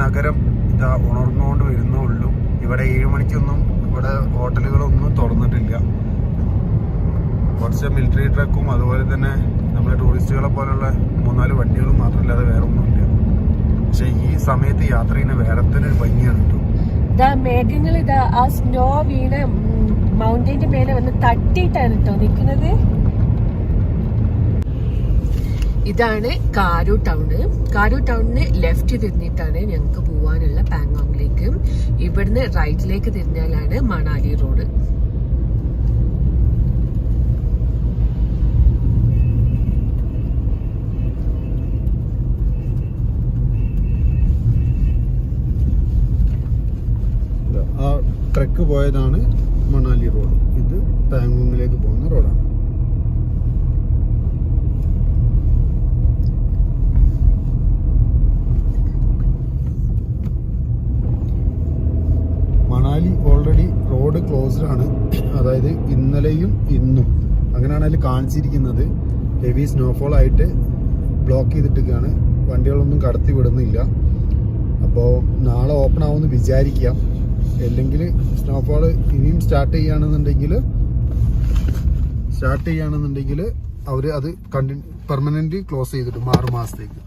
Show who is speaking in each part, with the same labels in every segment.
Speaker 1: നഗരം ഇതാ ഉണർന്നുകൊണ്ട് വരുന്നേ ഉള്ളൂ. ഇവിടെ 7 മണിക്കൊന്നും ഇവിടെ ഹോട്ടലുകളൊന്നും തുറന്നിട്ടില്ല. കുറച്ച് മിലിറ്ററി ട്രക്കും അതുപോലെ തന്നെ നമ്മുടെ ടൂറിസ്റ്റുകളെ പോലുള്ള 3-4 വണ്ടികളും മാത്രമല്ലാതെ വേറെ ഒന്നുമില്ല. പക്ഷെ ഈ സമയത്ത് യാത്ര ചെയ്യുന്ന വേറെ തന്നെ ഒരു ഭംഗിയാണ് കേട്ടോ.
Speaker 2: മേഘങ്ങൾ ഇതാ ആ സ്നോ വീണ മൗണ്ടന്റെ മേലെ വന്ന് തട്ടിയിട്ടാണ് കേട്ടോ നിൽക്കുന്നത്. ഇതാണ് കാരു ടൗണ്. കാരു ടൗണിന് ലെഫ്റ്റ് തിരിഞ്ഞിട്ടാണ് ഞങ്ങൾക്ക് പോവാനുള്ള പാങ്കോങ്ങിലേക്ക്. ഇവിടുന്ന് റൈറ്റിലേക്ക് തിരിഞ്ഞാലാണ് മണാലി റോഡ്.
Speaker 1: ആ ട്രക്ക് പോയതാണ് മണാലി റോഡ്. ഇത് പാങ്കോങ്ങിലേക്ക് പോകുന്ന റോഡാണ്. മണാലി ഓൾറെഡി റോഡ് ക്ലോസ്ഡ് ആണ്. അതായത് ഇന്നലെയും ഇന്നും അങ്ങനെയാണ് അതിൽ കാണിച്ചിരിക്കുന്നത്. ഹെവി സ്നോഫോൾ ആയിട്ട് ബ്ലോക്ക് ചെയ്തിട്ടൊക്കെയാണ്, വണ്ടികളൊന്നും കടത്തി വിടുന്നില്ല. അപ്പോൾ നാളെ ഓപ്പൺ ആവുമെന്ന് വിചാരിക്കാം. അല്ലെങ്കിൽ സ്നോഫോൾ ഇനിയും സ്റ്റാർട്ട് ചെയ്യുകയാണെന്നുണ്ടെങ്കിൽ അവർ അത് പെർമനന്റ് ക്ലോസ് ചെയ്തിട്ട് 6 മാസത്തേക്ക്.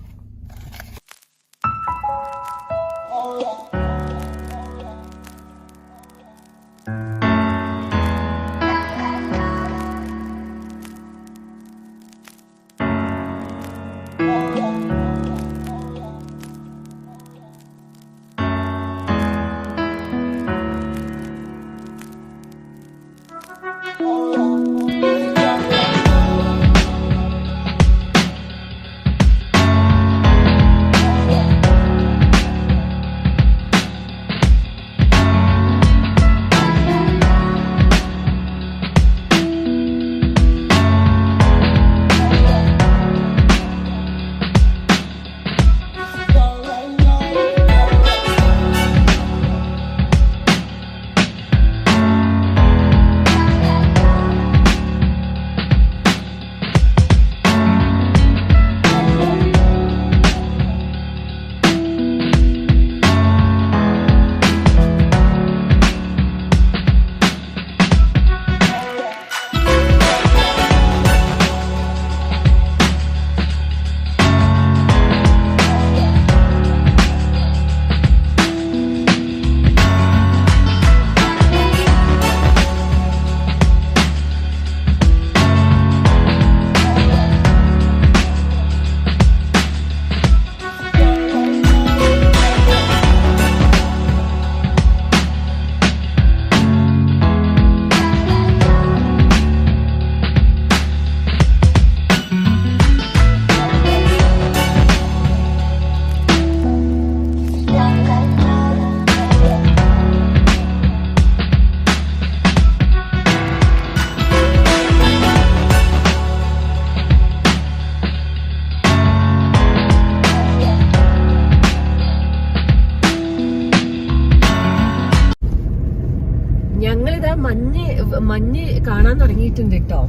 Speaker 2: മഞ്ഞ് കാണാൻ തുടങ്ങിയിട്ടുണ്ട് കേട്ടോ.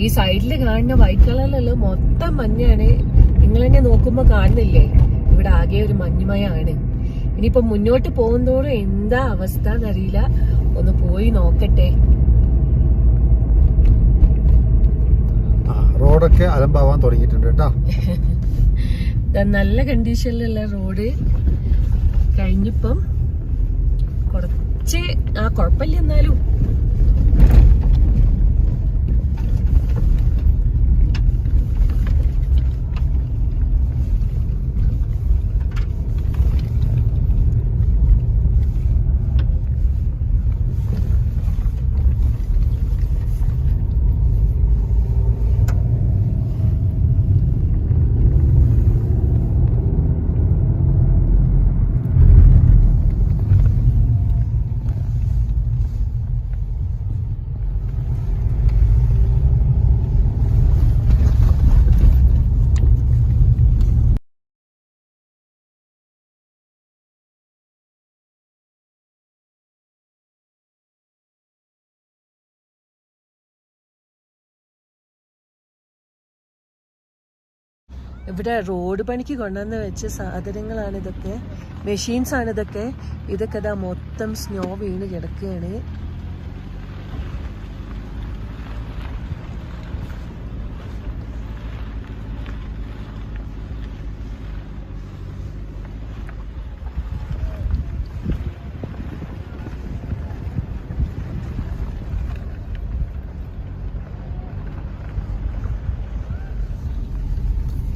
Speaker 2: ഈ സൈഡിൽ കാണുന്ന വൈറ്റ് കളറിലെല്ലാം മൊത്തം മഞ്ഞാണ്. നിങ്ങൾ തന്നെ നോക്കുമ്പോ കാണുന്നില്ലേ, ഇവിടെ ആകെ ഒരു മഞ്ഞുമയാണ്. ഇനിയിപ്പോ മുന്നോട്ട് പോകുന്നതോറും എന്താ അവസ്ഥ എന്നറിയില്ല. ഒന്ന് പോയി നോക്കട്ടെ.
Speaker 1: റോഡൊക്കെ അലമ്പാവാൻ തുടങ്ങിയിട്ടുണ്ട് കേട്ടോ.
Speaker 2: നല്ല കണ്ടീഷനിലുള്ള റോഡ് കഴിഞ്ഞിപ്പം കുറച്ച് കുഴപ്പമില്ല. എന്നാലും ഇവിടെ റോഡ് പണിക്ക് കൊണ്ടുവന്ന് വെച്ച സാധനങ്ങളാണ് ഇതൊക്കെ, മെഷീൻസ് ആണ് ഇതൊക്കെ. ഇതൊക്കെ ഇതാ മൊത്തം സ്നോ വീണ് കിടക്കുകയാണ്.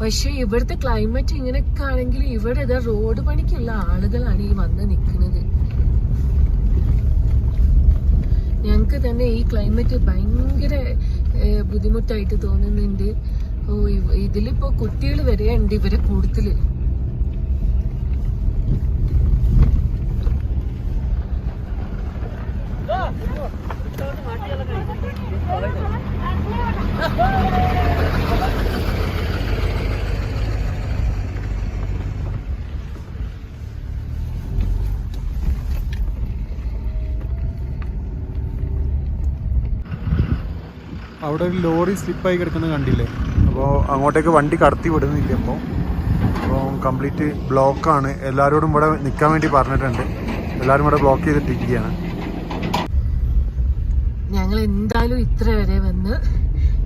Speaker 2: പക്ഷെ ഇവിടുത്തെ ക്ലൈമറ്റ് ഇങ്ങനെയൊക്കെ ആണെങ്കിൽ ഇവിടെ ഇതാ റോഡ് പണിക്കുള്ള ആളുകളാണ് ഈ വന്ന് നിൽക്കുന്നത്. ഞങ്ങക്ക് തന്നെ ഈ ക്ലൈമറ്റ് ഭയങ്കര ബുദ്ധിമുട്ടായിട്ട് തോന്നുന്നുണ്ട്. ഇതിലിപ്പോ കുട്ടികൾ വരെ ഉണ്ട് ഇവരെ കൂടുതല്.
Speaker 1: അവിടെ ഒരു ലോറി സ്ലിപ്പായി കിടക്കുന്നത് കണ്ടില്ലേ? അപ്പോൾ അങ്ങോട്ടേക്ക് വണ്ടി കടത്തി വിടുന്നില്ല. അപ്പോൾ കംപ്ലീറ്റ് ബ്ലോക്കാണ്. എല്ലാവരോടും ഇവിടെ നിൽക്കാൻ വേണ്ടി പറഞ്ഞിട്ടുണ്ട്. എല്ലാവരും ഇവിടെ ബ്ലോക്ക് ചെയ്തിട്ടിരിക്കുകയാണ്.
Speaker 2: ഞങ്ങൾ എന്തായാലും ഇത്ര വരെ വന്ന്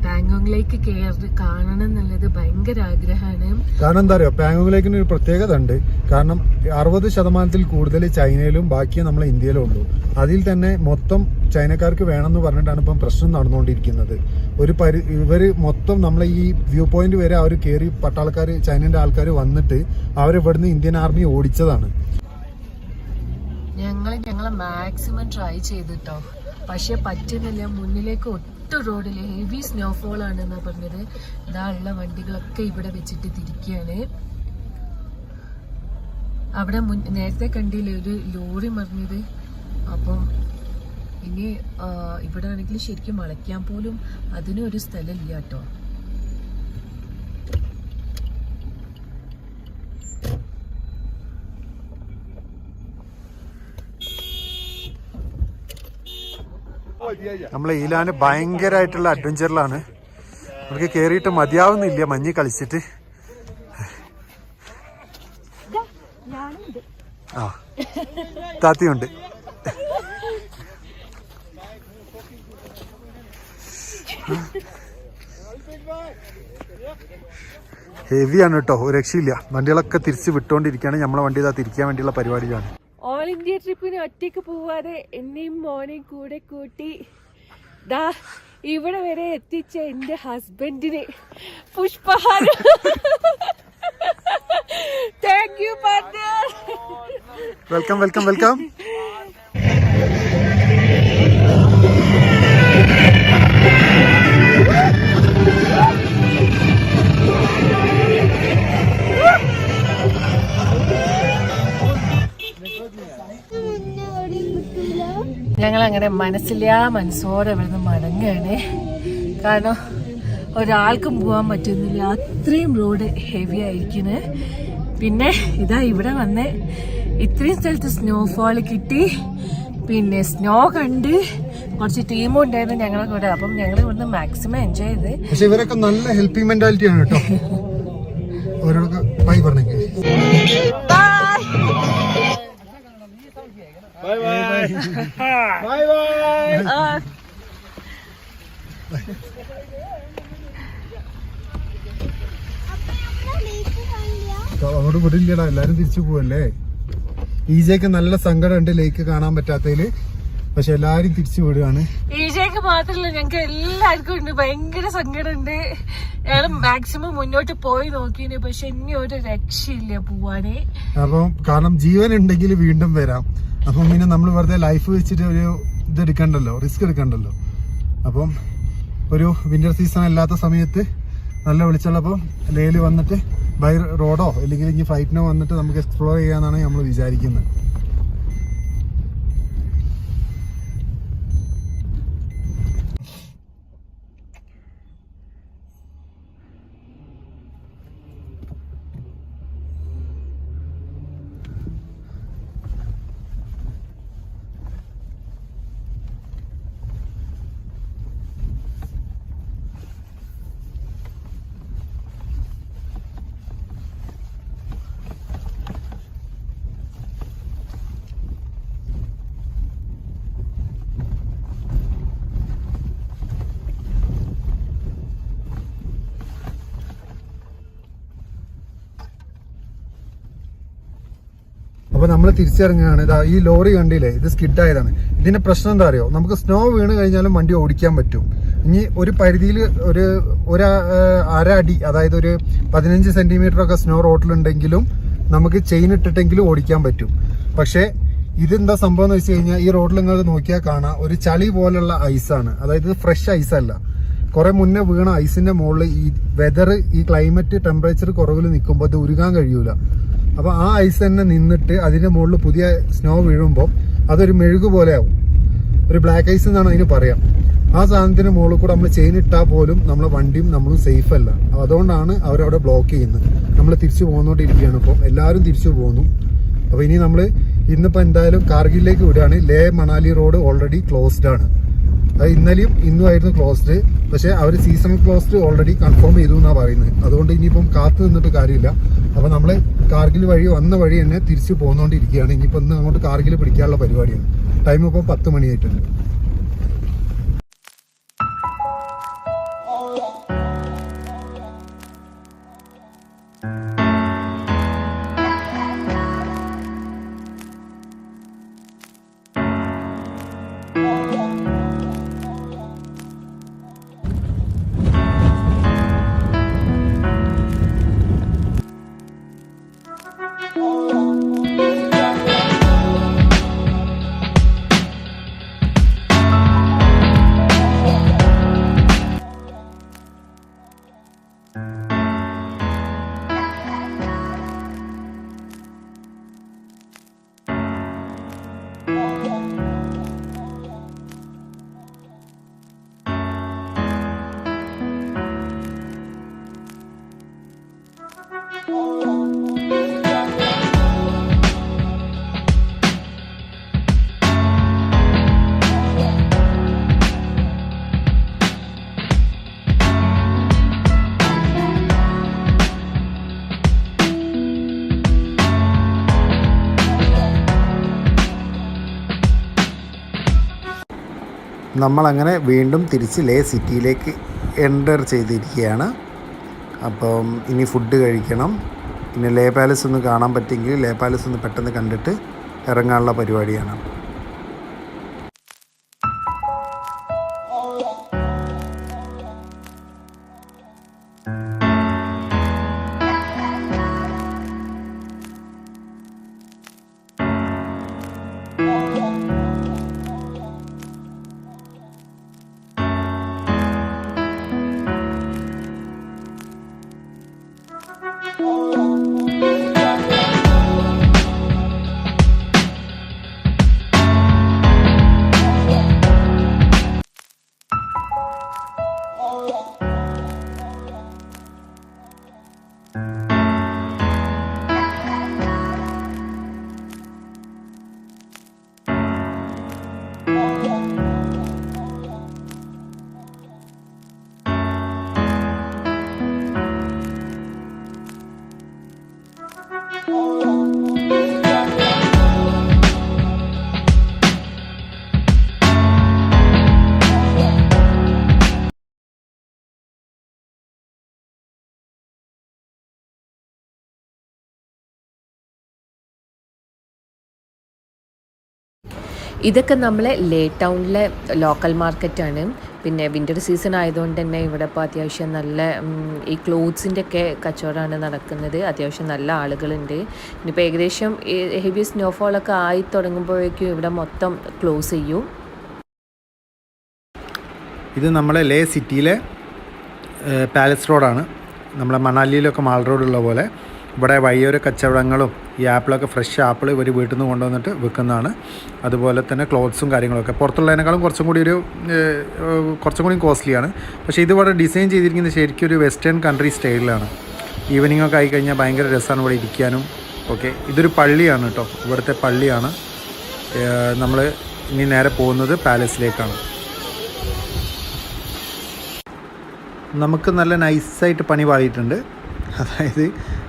Speaker 2: പാങ്കോങ്ങിലേക്ക് കയറി കാണണം എന്നുള്ളത് ഭയങ്കര ആഗ്രഹമാണ്.
Speaker 1: കാരണം എന്താ പറയുക, പാങ്കോങ്ങിലേക്കിന് ഒരു പ്രത്യേകത ഉണ്ട്. കാരണം 60% കൂടുതൽ ചൈനയിലും ബാക്കി നമ്മളെ ഇന്ത്യയിലും ഉള്ളൂ. അതിൽ തന്നെ മൊത്തം ചൈനക്കാർക്ക് വേണമെന്ന് പറഞ്ഞിട്ടാണ് ഇപ്പം പ്രശ്നം നടന്നുകൊണ്ടിരിക്കുന്നത്. ഇവര് മൊത്തം നമ്മളെ ഈ വ്യൂ പോയിന്റ് വരെ അവർ കയറി പട്ടാളക്കാർ, ചൈനന്റെ ആൾക്കാർ വന്നിട്ട് അവരിവിടുന്ന് ഇന്ത്യൻ ആർമി ഓടിച്ചതാണ്.
Speaker 2: ഞങ്ങളെ മാക്സിമം ട്രൈ ചെയ്തിട്ടോ, പക്ഷെ പറ്റുന്നില്ല. മുന്നിലേക്ക് ഒട്ടും റോഡില് ഹെവി സ്നോഫോൾ ആണെന്നാ പറഞ്ഞത്. ഇതാ ഉള്ള വണ്ടികളൊക്കെ ഇവിടെ വെച്ചിട്ട് തിരിക്കുകയാണ്. അവിടെ നേരത്തെ കണ്ടില്ലേ ഒരു ലോറി മറിഞ്ഞത്. അപ്പം ഇനി ഇവിടെ ആണെങ്കിൽ ശരിക്കും മളയ്ക്കാൻ പോലും അതിനും ഒരു സ്ഥലമില്ല കേട്ടോ.
Speaker 1: നമ്മളെ ഈലാന് ഭയങ്കരമായിട്ടുള്ള അഡ്വഞ്ചറിലാണ്. നമുക്ക് കേറിയിട്ട് മതിയാവുന്നില്ല മഞ്ഞ് കളിച്ചിട്ട്. ആ താത്തിയുണ്ട്. ഹെവിയാണ് കേട്ടോ, ഒരു രക്ഷയില്ല. വണ്ടികളൊക്കെ തിരിച്ച് വിട്ടുകൊണ്ടിരിക്കുകയാണ്. നമ്മളെ വണ്ടി ഇതാ തിരിക്കാൻ വേണ്ടിയുള്ള പരിപാടിയാണ്.
Speaker 2: ഓൾ ഇന്ത്യ ട്രിപ്പിന് ഒറ്റയ്ക്ക് പോവാതെ എന്നെയും മോനെയും കൂടെ കൂട്ടി ദാ ഇവിടെ വരെ എത്തിച്ച എന്റെ ഹസ്ബൻഡിന് പുഷ്പഹാരം. Thank you partner.
Speaker 1: Welcome welcome welcome.
Speaker 2: ഞങ്ങളങ്ങനെ മനസ്സോടെ ഇവിടുന്ന് മടങ്ങുകയാണ്. കാരണം ഒരാൾക്കും പോകാൻ പറ്റുന്നില്ല, അത്രയും റോഡ് ഹെവി ആയിരിക്കുന്നു. പിന്നെ ഇതാ ഇവിടെ വന്ന് ഇത്രയും സ്ഥലത്ത് സ്നോഫോൾ കിട്ടി, പിന്നെ സ്നോ കണ്ട് കുറച്ച് ടീമും ഉണ്ടായിരുന്നു ഞങ്ങളെ കൂടെ. അപ്പം ഞങ്ങൾ ഇവിടുന്ന് മാക്സിമം എൻജോയ് ചെയ്ത്.
Speaker 1: പക്ഷെ ഇവരൊക്കെ നല്ല ഹെൽപ്പിംഗ് മെന്റാലിറ്റി ആണ് കേട്ടോ. ഓരോരോ ബൈ പറഞ്ഞേക്ക്.
Speaker 3: Bye bye. Bye bye.
Speaker 1: അങ്ങോട്ട് വിടില്ലടാ, എല്ലാരും തിരിച്ചു പോവല്ലേ. ഈജയ്ക്ക് നല്ല സങ്കടം ഉണ്ട് ലേക്ക് കാണാൻ പറ്റാത്തതില്. പക്ഷെ എല്ലാരും തിരിച്ചു വിടുകയാണ്.
Speaker 2: ഈജയ്ക്ക് മാത്രല്ല ഞങ്ങക്ക് എല്ലാവർക്കും ഉണ്ട് ഭയങ്കര സങ്കടം ഉണ്ട്. ഞങ്ങൾ മാക്സിമം മുന്നോട്ട് പോയി നോക്കിന്, പക്ഷെ ഇനി ഒരു രക്ഷയില്ല പോവാന്.
Speaker 1: അപ്പം കാരണം ജീവൻ ഉണ്ടെങ്കിൽ വീണ്ടും വരാം. അപ്പം പിന്നെ നമ്മൾ വെറുതെ ലൈഫ് വെച്ചിട്ട് ഒരു ഇതെടുക്കണ്ടല്ലോ, റിസ്ക് എടുക്കണ്ടല്ലോ. അപ്പം ഒരു വിന്റർ സീസൺ അല്ലാത്ത സമയത്ത് നല്ല വെളിച്ചുള്ളപ്പോൾ ലേയിൽ വന്നിട്ട് ബൈ റോഡോ അല്ലെങ്കിൽ ഇനി ഫ്ലൈറ്റിനോ വന്നിട്ട് നമുക്ക് എക്സ്പ്ലോർ ചെയ്യാന്നാണ് നമ്മൾ വിചാരിക്കുന്നത്. അപ്പോൾ നമ്മൾ തിരിച്ചിറങ്ങുകയാണ്. ഇതാ ഈ ലോറി കണ്ടില്ലേ, ഇത് സ്കിഡായതാണ്. ഇതിന്റെ പ്രശ്നം എന്താ അറിയോ, നമുക്ക് സ്നോ വീണ് കഴിഞ്ഞാലും വണ്ടി ഓടിക്കാൻ പറ്റും. ഇനി ഒരു പരിധിയിൽ ഒരു അര അടി, അതായത് ഒരു 15 സെന്റിമീറ്റർ ഒക്കെ സ്നോ റോഡിലുണ്ടെങ്കിലും നമുക്ക് ചെയിൻ ഇട്ടിട്ടെങ്കിലും ഓടിക്കാൻ പറ്റും. പക്ഷേ ഇതെന്താ സംഭവം എന്ന് വെച്ച് കഴിഞ്ഞാൽ, ഈ റോഡിൽ നിങ്ങൾ നോക്കിയാൽ കാണാം ഒരു ചളി പോലുള്ള ഐസാണ്. അതായത് ഫ്രഷ് ഐസല്ല, കുറെ മുന്നേ വീണ ഐസിന്റെ മുകളിൽ ഈ വെതർ, ഈ ക്ലൈമറ്റ് ടെമ്പറേച്ചർ കുറവിൽ നിൽക്കുമ്പോൾ അത് ഉരുകാൻ കഴിയൂല. അപ്പൊ ആ ഐസ് തന്നെ നിന്നിട്ട് അതിന്റെ മുകളിൽ പുതിയ സ്നോ വീഴുമ്പോൾ അതൊരു മെഴുകു പോലെ ആവും. ഒരു ബ്ലാക്ക് ഐസ് എന്നാണ് അതിന് പറയാം. ആ സാധനത്തിന് മുകളിൽ കൂടെ നമ്മൾ ചെയിൻ ഇട്ടാൽ പോലും നമ്മളെ വണ്ടിയും നമ്മളും സേഫ് അല്ല. അതുകൊണ്ടാണ് അവരവിടെ ബ്ലോക്ക് ചെയ്യുന്നത്. നമ്മൾ തിരിച്ചു പോന്നോണ്ടിരിക്കുകയാണ്. ഇപ്പോൾ എല്ലാവരും തിരിച്ചു പോകുന്നു. അപ്പോൾ ഇനി നമ്മൾ ഇന്നിപ്പോൾ എന്തായാലും കാർഗിലേക്ക് വിടുകയാണ്. ലേ മണാലി റോഡ് ഓൾറെഡി ക്ലോസ്ഡ് ആണ്. അത് ഇന്നലെയും ഇന്നുമായിരുന്നു ക്ലോസ്ഡ്. പക്ഷേ അവർ സീസണൽ ക്ലോസ്ഡ് ഓൾറെഡി കൺഫേം ചെയ്തു എന്നാണ് പറയുന്നത്. അതുകൊണ്ട് ഇനിയിപ്പം കാത്തു നിന്നിട്ട് കാര്യമില്ല. അപ്പോൾ നമ്മൾ കാർഗിൽ വഴി വന്ന വഴി തന്നെ തിരിച്ചു പോന്നുകൊണ്ടിരിക്കുകയാണ്. ഇനിയിപ്പോൾ ഇന്ന് അങ്ങോട്ട് കാർഗിൽ പിടിക്കാനുള്ള പരിപാടിയാണ്. ടൈം ഇപ്പോൾ 10 മണിയായിട്ടുണ്ട്. നമ്മളങ്ങനെ വീണ്ടും തിരിച്ച് ലേ സിറ്റിയിലേക്ക് എൻ്റർ ചെയ്തിരിക്കുകയാണ്. അപ്പം ഇനി ഫുഡ് കഴിക്കണം. പിന്നെ ലേ പാലസ് ഒന്ന് കാണാൻ പറ്റുമെങ്കിൽ ലേ പാലസ് ഒന്ന് പെട്ടെന്ന് കണ്ടിട്ട് ഇറങ്ങാനുള്ള പരിപാടിയാണ്.
Speaker 2: ഇതൊക്കെ നമ്മളെ ലേ ടൗണിലെ ലോക്കൽ മാർക്കറ്റാണ്. പിന്നെ വിൻ്റർ സീസൺ ആയതുകൊണ്ട് തന്നെ ഇവിടെ ഇപ്പോൾ അത്യാവശ്യം നല്ല ഈ ക്ലോത്ത്സിൻ്റെ ഒക്കെ കച്ചവടമാണ് നടക്കുന്നത്. അത്യാവശ്യം നല്ല ആളുകളുണ്ട്. ഇനിയിപ്പോൾ ഏകദേശം ഹെവി സ്നോഫോളൊക്കെ ആയി തുടങ്ങുമ്പോഴേക്കും ഇവിടെ മൊത്തം ക്ലോസ് ചെയ്യും.
Speaker 1: ഇത് നമ്മളെ ലേ സിറ്റിയിലെ പാലസ് റോഡാണ്. നമ്മളെ മണാലിയിലൊക്കെ മാൾ റോഡുള്ള പോലെ ഇവിടെ വഴിയോര കച്ചവടങ്ങളും ഈ ആപ്പിളൊക്കെ ഫ്രഷ് ആപ്പിൾ ഇവർ വീട്ടിൽ നിന്ന് കൊണ്ടുവന്നിട്ട് വിൽക്കുന്നതാണ്. അതുപോലെ തന്നെ ക്ലോത്ത്സും കാര്യങ്ങളൊക്കെ പുറത്തുള്ളതിനേക്കാളും കുറച്ചും കൂടി കോസ്റ്റ്ലിയാണ്. പക്ഷേ ഇതിവിടെ ഡിസൈൻ ചെയ്തിരിക്കുന്നത് ശരിക്കും ഒരു വെസ്റ്റേൺ കൺട്രി സ്റ്റൈലിലാണ്. ഈവനിങ് ഒക്കെ ആയിക്കഴിഞ്ഞാൽ ഭയങ്കര രസമാണ് ഇവിടെ ഇരിക്കാനും. ഓക്കെ, ഇതൊരു പള്ളിയാണ് കേട്ടോ, ഇവിടുത്തെ പള്ളിയാണ്. നമ്മൾ ഇനി നേരെ പോകുന്നത് പാലസിലേക്കാണ്. നമുക്ക് നല്ല നൈസായിട്ട് പണി പാടിയിട്ടുണ്ട്. അതായത്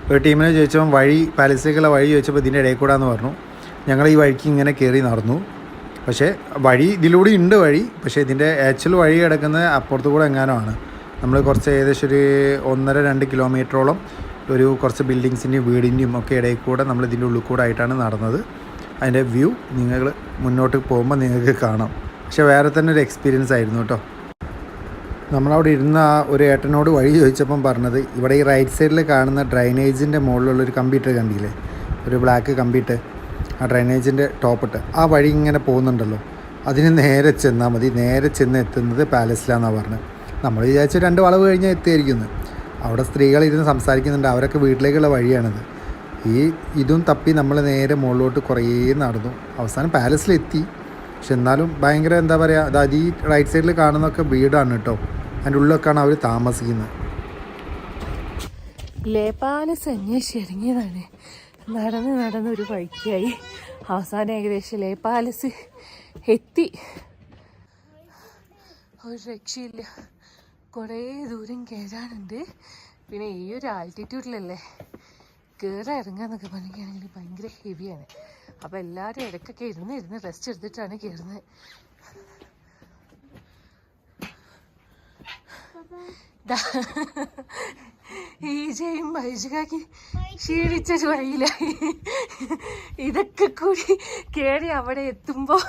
Speaker 1: ഒരു ടീമിനെ ചോദിച്ചപ്പോൾ പാലസിലേക്കുള്ള വഴി ചോദിച്ചപ്പോൾ ഇതിൻ്റെ ഇടയിൽ കൂടാന്ന് പറഞ്ഞു. ഞങ്ങൾ ഈ വഴിക്ക് ഇങ്ങനെ കയറി നടന്നു. പക്ഷേ വഴി ഇതിലൂടെ ഉണ്ട് വഴി, പക്ഷേ ഇതിൻ്റെ ആക്ച്വൽ വഴി കിടക്കുന്നത് അപ്പുറത്ത് കൂടെ എങ്ങാനോ ആണ്. നമ്മൾ കുറച്ച് ഏകദേശം ഒരു 1.5-2 കിലോമീറ്ററോളം ഒരു കുറച്ച് ബിൽഡിങ്സിൻ്റെയും വീടിൻ്റെയും ഒക്കെ ഇടയിൽ കൂടെ നമ്മൾ ഇതിൻ്റെ ഉള്ളിൽ കൂടെ ആയിട്ടാണ് നടന്നത്. അതിൻ്റെ വ്യൂ നിങ്ങൾ മുന്നോട്ട് പോകുമ്പോൾ നിങ്ങൾക്ക് കാണാം. പക്ഷേ വേറെ തന്നെ ഒരു എക്സ്പീരിയൻസ് ആയിരുന്നു കേട്ടോ. നമ്മളവിടെ ഇരുന്ന ആ ഒരു ഏട്ടനോട് വഴി ചോദിച്ചപ്പം പറഞ്ഞത് ഇവിടെ ഈ റൈറ്റ് സൈഡിൽ കാണുന്ന ഡ്രൈനേജിൻ്റെ മുകളിലുള്ളൊരു കമ്പിയിട്ട് കണ്ടില്ലേ, ഒരു ബ്ലാക്ക് കമ്പിയിട്ട്, ആ ഡ്രൈനേജിൻ്റെ ടോപ്പിട്ട് ആ വഴി ഇങ്ങനെ പോകുന്നുണ്ടല്ലോ, അതിന് നേരെ ചെന്നാൽ മതി. നേരെ ചെന്ന് എത്തുന്നത് പാലസിലാണെന്നാണ് പറഞ്ഞത്. നമ്മൾ വിചാരിച്ചു 2 വളവ് കഴിഞ്ഞാൽ എത്തിയായിരിക്കുന്നു. അവിടെ സ്ത്രീകളിരുന്ന് സംസാരിക്കുന്നുണ്ട്, അവരൊക്കെ വീട്ടിലേക്കുള്ള വഴിയാണിത്. ഇതും തപ്പി നമ്മൾ നേരെ മുകളിലോട്ട് കുറേ നടന്നു. അവസാനം പാലസിലെത്തി. പക്ഷെ എന്നാലും ഭയങ്കര എന്താ പറയുക, അതായത് ഈ റൈറ്റ് സൈഡിൽ കാണുന്നതൊക്കെ വീടാണ് കേട്ടോ. അതിൻ്റെ ഉള്ളിലൊക്കെയാണ് അവർ താമസിക്കുന്നത്.
Speaker 2: ലേ പാലസ് അന്വേഷിച്ച് ഇറങ്ങിയതാണ്. നടന്ന് ഒരു വഴിക്കായി. അവസാനം ഏകദേശം ലേ പാലസ് എത്തി. ഒരു രക്ഷയില്ല, കുറേ ദൂരം കയറാനുണ്ട്. പിന്നെ ഈ ഒരു ആൾട്ടിറ്റ്യൂഡിലല്ലേ കയറാൻ ഇറങ്ങാന്നൊക്കെ പറയുകയാണെങ്കിൽ ഭയങ്കര ഹെവിയാണ്. അപ്പോൾ എല്ലാവരും ഇടയ്ക്കൊക്കെ ഇരുന്ന് റെസ്റ്റ് എടുത്തിട്ടാണ് കയറുന്നത്. ഈജയും ബൈജുകാക്കി ക്ഷീണിച്ചൊരു വഴിയിലായി. ഇതൊക്കെ കൂടി കയറി അവിടെ എത്തുമ്പോൾ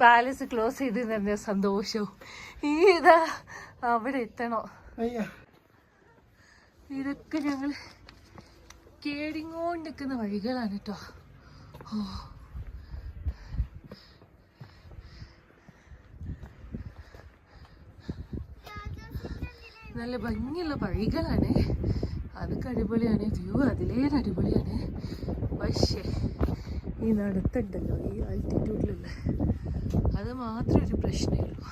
Speaker 2: പാലസ് ക്ലോസ് ചെയ്ത് തന്നെ സന്തോഷവും. ഇതാ അവിടെ എത്തണോ. ഇതൊക്കെ ഞങ്ങൾ കേടിങ്ങോണ്ട് നിൽക്കുന്ന വഴികളാണ് കേട്ടോ. നല്ല ഭംഗിയുള്ള വഴികളാണ്. അതൊക്കെ അടിപൊളിയാണ്. വ്യൂ അതിലേറെ അടിപൊളിയാണ്. പക്ഷേ ഈ നടത്തുണ്ടല്ലോ, ഈ ആൾട്ടിറ്റ്യൂഡിലുള്ള, അത് മാത്രം ഒരു പ്രശ്നമേ ഉള്ളൂ.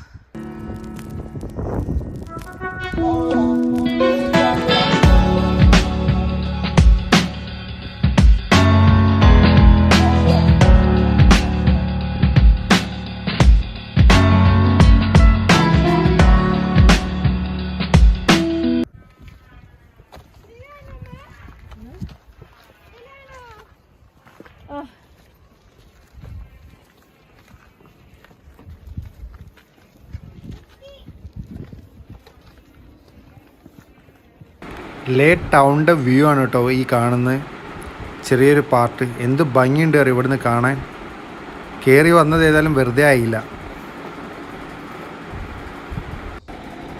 Speaker 1: ലേ ടൗണിൻ്റെ വ്യൂ ആണ് കേട്ടോ ഈ കാണുന്നത്. ചെറിയൊരു പാർട്ട് എന്ത് ഭംഗിയുണ്ട് അറിയാം ഇവിടുന്ന് കാണാൻ. കയറി വന്നത് ഏതായാലും വെറുതെ ആയില്ല.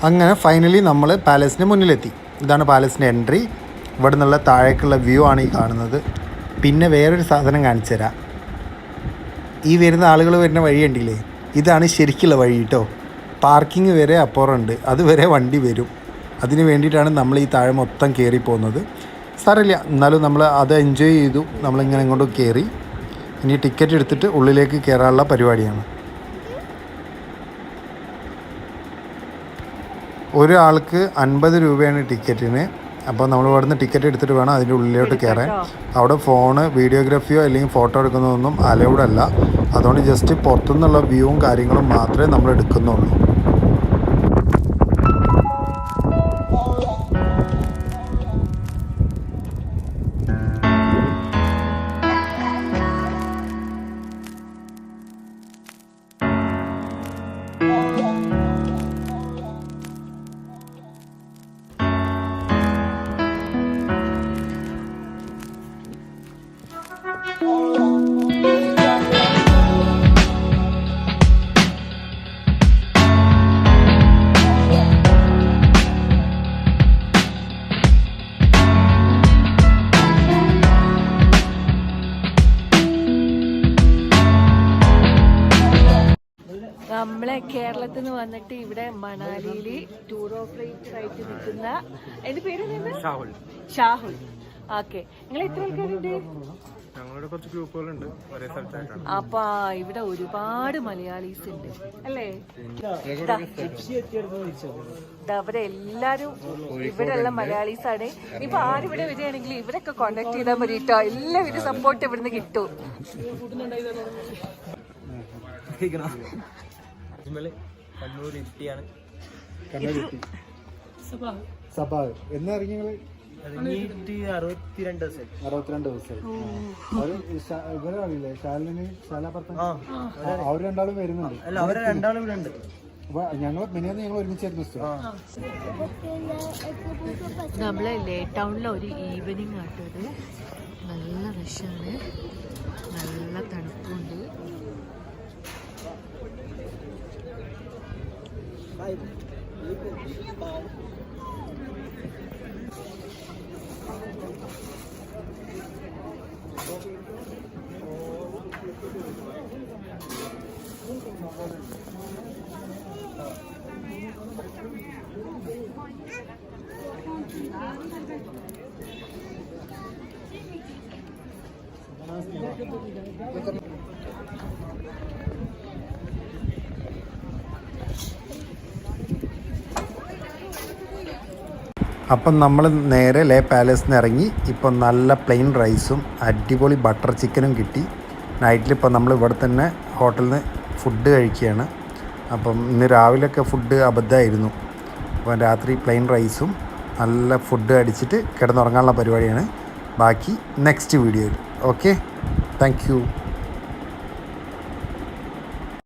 Speaker 1: അങ്ങനെ ഫൈനലി നമ്മൾ പാലസിന് മുന്നിലെത്തി. ഇതാണ് പാലസിൻ്റെ എൻട്രി. ഇവിടെ നിന്നുള്ള താഴേക്കുള്ള വ്യൂ ആണ് ഈ കാണുന്നത്. പിന്നെ വേറൊരു സാധനം കാണിച്ചു തരാം. ഈ വരുന്ന ആളുകൾ വരുന്ന വഴി കണ്ടില്ലേ, ഇതാണ് ശരിക്കുള്ള വഴി കേട്ടോ. പാർക്കിംഗ് വരെ അപ്പുറമുണ്ട്, അതുവരെ വണ്ടി വരും. അതിന് വേണ്ടിയിട്ടാണ് നമ്മൾ ഈ താഴെ മൊത്തം കയറി പോകുന്നത്. സാരമില്ല, എന്നാലും നമ്മൾ അത് എൻജോയ് ചെയ്തു. നമ്മളിങ്ങനെ ഇങ്ങോട്ട് കയറി. ഇനി ടിക്കറ്റ് എടുത്തിട്ട് ഉള്ളിലേക്ക് കയറാനുള്ള പരിപാടിയാണ്. ഒരാൾക്ക് 50 രൂപയാണ് ടിക്കറ്റിന്. അപ്പോൾ നമ്മൾ ഇവിടുന്ന് ടിക്കറ്റ് എടുത്തിട്ട് വേണം അതിൻ്റെ ഉള്ളിലോട്ട് കയറാൻ. അവിടെ ഫോണ്, വീഡിയോഗ്രാഫിയോ അല്ലെങ്കിൽ ഫോട്ടോ എടുക്കുന്നതൊന്നും അലൗഡ് അല്ല. അതുകൊണ്ട് ജസ്റ്റ് പുറത്തുനിന്നുള്ള വ്യൂവും കാര്യങ്ങളും മാത്രമേ നമ്മൾ എടുക്കുന്നുള്ളൂ.
Speaker 2: നമ്മളെ കേരളത്തിൽ നിന്ന് വന്നിട്ട് ഇവിടെ മണാലിയിൽ ടൂർ ഓപ്പറേറ്റർ ആയിട്ട് നിൽക്കുന്ന, എന്റെ പേര് ഷാഹുൽ. ഓക്കെ, നിങ്ങൾ എത്ര ആൾക്കാരുണ്ട്?
Speaker 3: ഞങ്ങളുടെ കുറച്ച് ഗ്രൂപ്പുകളുണ്ട് ഒരേ സ്ഥലത്തായിട്ടാണ്.
Speaker 2: അപ്പൊ ഇവിടെ ഒരുപാട് മലയാളീസ് ഉണ്ട് അല്ലേ? അവിടെ എല്ലാരും ഇവിടെയുള്ള മലയാളീസ് ആണ്. ഇപ്പൊ ആരിവിടെ വരികയാണെങ്കിൽ ഇവരൊക്കെ കോണ്ടാക്ട് ചെയ്താൽ മതി കേട്ടോ. എല്ലാവരും സപ്പോർട്ട് ഇവിടുന്ന് കിട്ടും.
Speaker 1: എന്നാ ഇറങ്ങിയത്?
Speaker 3: 62
Speaker 1: ദിവസം. ഇവരറിയില്ലേ ശാലിനി, അവർ രണ്ടാളും വരുന്നുണ്ട്.
Speaker 3: അല്ല, അവരെ രണ്ടാളും ഇവിടെ ഉണ്ട്.
Speaker 1: അപ്പൊ ഞങ്ങൾ മിനിയാന്ന് ഞങ്ങൾ ഒരുമിച്ചായിരുന്നു.
Speaker 2: നമ്മളെ ലേ ടൗണിലെ ഒരു ഈവനിങ് ആട്ടോ ഇത്. നല്ല റഷാണ്, നല്ല തണുപ്പുണ്ട്.
Speaker 1: അപ്പം നമ്മൾ നേരെ ലേ പാലസിൽ നിന്ന് ഇറങ്ങി. ഇപ്പം നല്ല പ്ലെയിൻ റൈസും അടിപൊളി ബട്ടർ ചിക്കനും കിട്ടി. നൈറ്റിലിപ്പോൾ നമ്മൾ ഇവിടെ തന്നെ ഹോട്ടലിൽ നിന്ന് ഫുഡ് കഴിക്കുകയാണ്. അപ്പം ഇന്ന് രാവിലെയൊക്കെ ഫുഡ് അബദ്ധമായിരുന്നു. അപ്പം രാത്രി പ്ലെയിൻ റൈസും നല്ല ഫുഡ് അടിച്ചിട്ട് കിടന്നുറങ്ങാനുള്ള പരിപാടിയാണ്. ബാക്കി നെക്സ്റ്റ് വീഡിയോയിൽ. Okay, thank you.